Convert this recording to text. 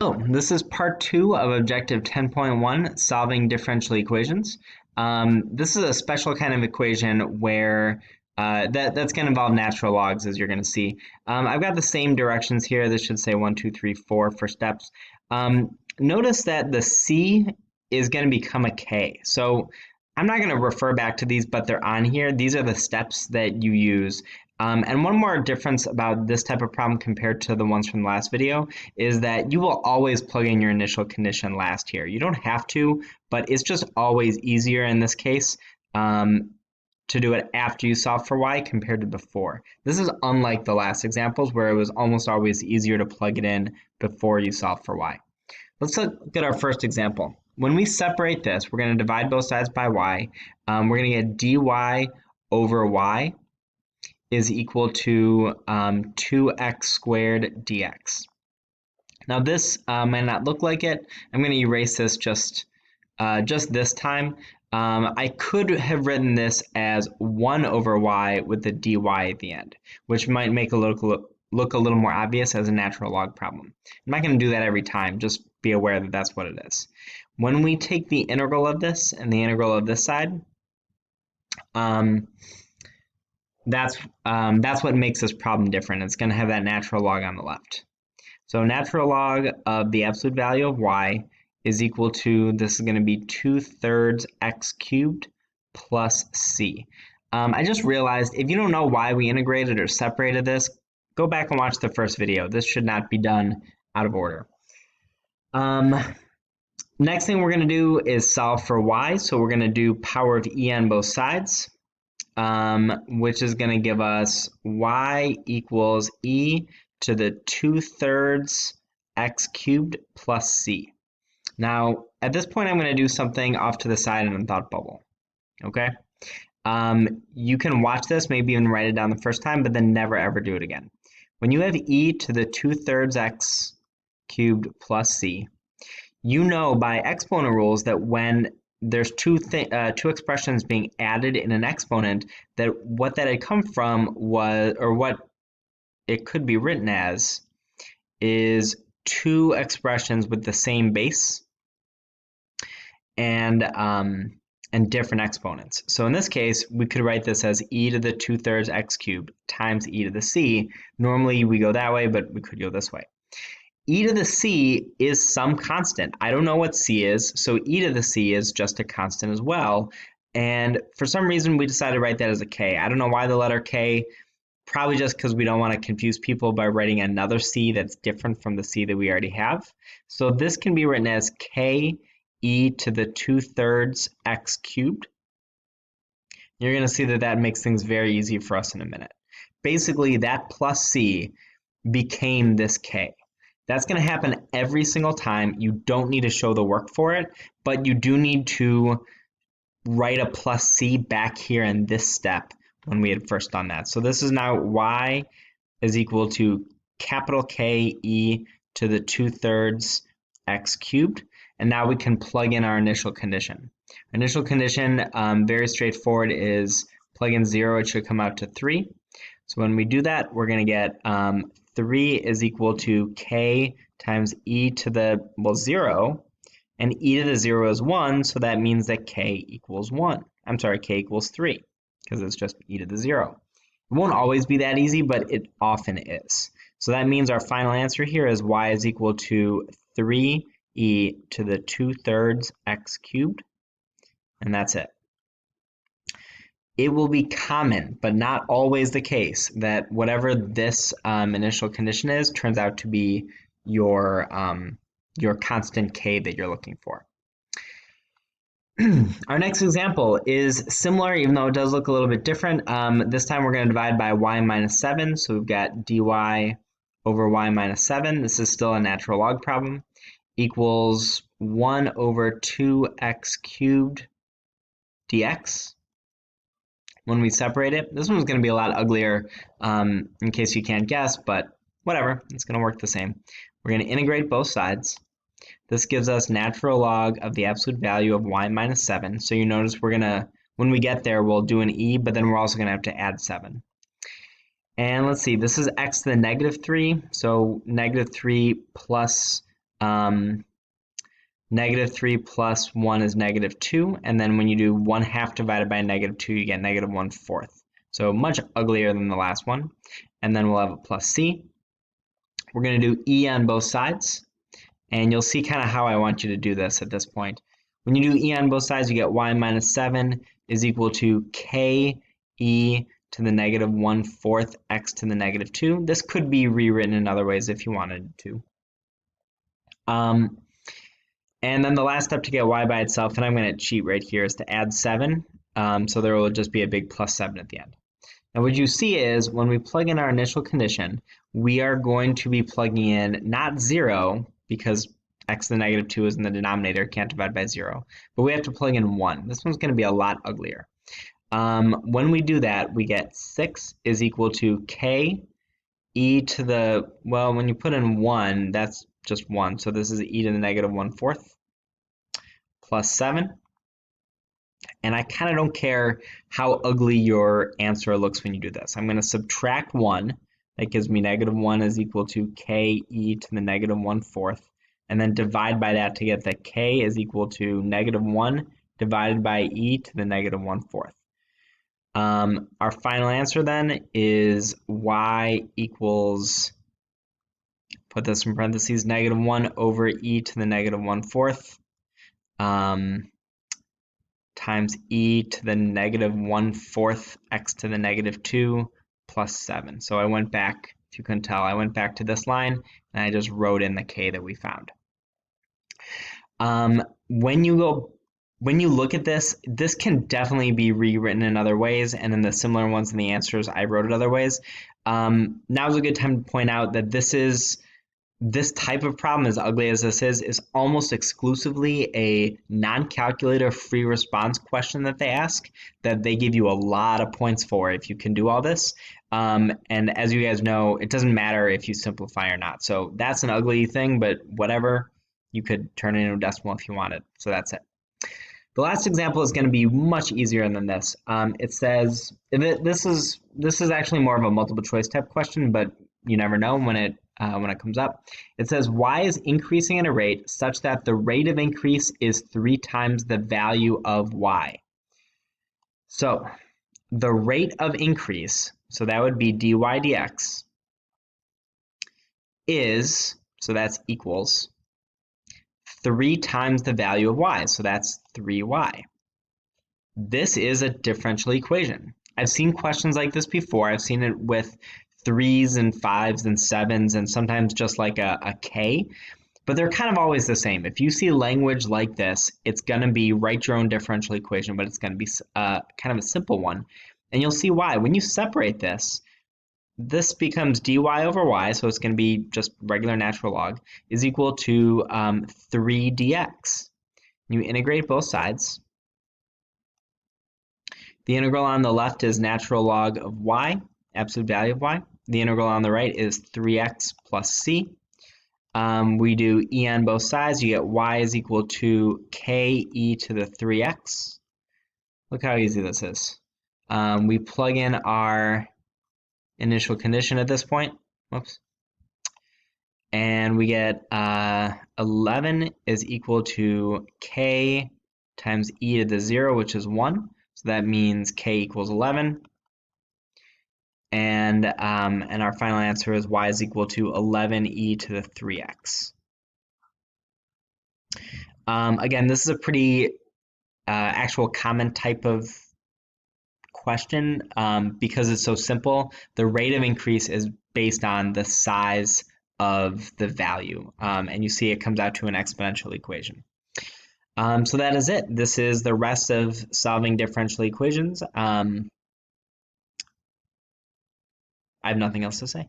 So this is part 2 of objective 10.1, solving differential equations. This is a special kind of equation where that's going to involve natural logs, as you're going to see. I've got the same directions here. This should say 1, 2, 3, 4 for steps. Notice that the C is going to become a K. So I'm not going to refer back to these, but they're on here. These are the steps that you use. And one more difference about this type of problem compared to the ones from the last video is that you will always plug in your initial condition last here. You don't have to, but it's just always easier in this case to do it after you solve for y compared to before. This is unlike the last examples where it was almost always easier to plug it in before you solve for y. Let's look at our first example. When we separate this, we're going to divide both sides by y. We're going to get dy over y is equal to 2x squared dx. Now this might not look like it. I'm going to erase this just this time. I could have written this as 1 over y with the dy at the end, which might make it look a little more obvious as a natural log problem. I'm not going to do that every time. Just be aware that that's what it is. When we take the integral of this and the integral of this side, that's what makes this problem different. It's going to have that natural log on the left. So natural log of the absolute value of y is equal to, this is going to be 2/3 x cubed plus c. I just realized if you don't know why we integrated or separated this, go back and watch the first video. This should not be done out of order. Next thing we're going to do is solve for y. So we're going to do power of e on both sides, which is going to give us y equals e to the 2/3 x cubed plus c. Now, at this point, I'm going to do something off to the side in a thought bubble, okay? You can watch this, maybe even write it down the first time, but then never ever do it again. When you have e to the 2/3 x cubed plus c, you know by exponent rules that when there's two expressions being added in an exponent, that what that had come from was, or what it could be written as, is two expressions with the same base and different exponents. So in this case, we could write this as e to the 2/3 x cubed times e to the c. Normally we go that way, but we could go this way. E to the c is some constant. I don't know what c is, so e to the c is just a constant as well. And for some reason, we decided to write that as a k. I don't know why the letter k. Probably just because we don't want to confuse people by writing another c that's different from the c that we already have. So this can be written as k e to the 2/3 x cubed. You're going to see that that makes things very easy for us in a minute. Basically, that plus c became this k. That's going to happen every single time. You don't need to show the work for it, but you do need to write a plus c back here in this step when we had first done that. So this is now y is equal to capital K e to the 2/3 x cubed. And now we can plug in our initial condition. Initial condition, very straightforward, is plug in 0, it should come out to 3. So when we do that, we're going to get 3 is equal to k times e to the, 0, and e to the 0 is 1, so that means that k equals 1. I'm sorry, k equals 3, because it's just e to the 0. It won't always be that easy, but it often is. So that means our final answer here is y is equal to 3 e to the 2/3 x cubed, and that's it. It will be common, but not always the case, that whatever this initial condition is turns out to be your constant k that you're looking for. Our next example is similar, even though it does look a little bit different. This time we're going to divide by y minus 7, so we've got dy over y minus 7. This is still a natural log problem. Equals 1 over 2x cubed dx. When we separate it, this one's going to be a lot uglier in case you can't guess, but whatever, it's going to work the same. We're going to integrate both sides. This gives us natural log of the absolute value of y minus 7. So you notice we're going to, when we get there, we'll do an e, but then we're also going to have to add 7. And let's see, this is x to the negative 3. So negative 3 plus Negative 3 plus 1 is negative 2, and then when you do 1/2 divided by negative 2, you get negative 1/4. So much uglier than the last one. And then we'll have a plus c. We're going to do e on both sides, and you'll see kind of how I want you to do this at this point. When you do e on both sides, you get y minus 7 is equal to k e to the negative 1/4 x to the negative 2. This could be rewritten in other ways if you wanted to. And then the last step to get y by itself, and I'm going to cheat right here, is to add 7. So there will just be a big plus 7 at the end. Now what you see is when we plug in our initial condition, we are going to be plugging in not 0, because x to the negative 2 is in the denominator, can't divide by 0, but we have to plug in 1. This one's going to be a lot uglier. When we do that, we get 6 is equal to k e to the, well, when you put in 1, that's just 1, so this is e to the negative 1/4 plus 7. And I kind of don't care how ugly your answer looks when you do this. I'm going to subtract 1. That gives me negative 1 is equal to k e to the negative 1/4. And then divide by that to get that k is equal to negative 1 divided by e to the negative 1/4. Our final answer then is y equals, put this in parentheses, negative 1 over e to the negative 1/4 times e to the negative 1/4 x to the negative 2 plus 7. So I went back, if you couldn't tell, I went back to this line and I just wrote in the k that we found. When you look at this, this can definitely be rewritten in other ways, and in the similar ones in the answers, I wrote it other ways. Now's a good time to point out that this type of problem, as ugly as this is almost exclusively a non-calculator free response question that they ask, that they give you a lot of points for if you can do all this. And as you guys know, it doesn't matter if you simplify or not. So that's an ugly thing, but whatever, you could turn it into a decimal if you wanted. So that's it. The last example is going to be much easier than this. It says, this is actually more of a multiple choice type question, but you never know when it comes up. It says y is increasing at a rate such that the rate of increase is 3 times the value of y. So the rate of increase, so that would be dy dx, is, so that's equals 3 times the value of y, so that's 3y. This is a differential equation. I've seen questions like this before. I've seen it with 3s and 5s and 7s and sometimes just like a k, but they're kind of always the same. If you see language like this, it's going to be write your own differential equation, but it's going to be kind of a simple one. And you'll see why. When you separate this, this becomes dy over y, so it's going to be just regular natural log, is equal to 3 dx. You integrate both sides. The integral on the left is natural log of y, absolute value of y. The integral on the right is 3x plus c. We do e on both sides. You get y is equal to k e to the 3x. Look how easy this is. We plug in our initial condition at this point. Whoops. And we get 11 is equal to k times e to the 0, which is 1. So that means k equals 11. And our final answer is y is equal to 11e to the 3x. Again, this is a pretty actual common type of question because it's so simple. The rate of increase is based on the size of the value, and you see it comes out to an exponential equation. So that is it. This is the rest of solving differential equations. I have nothing else to say.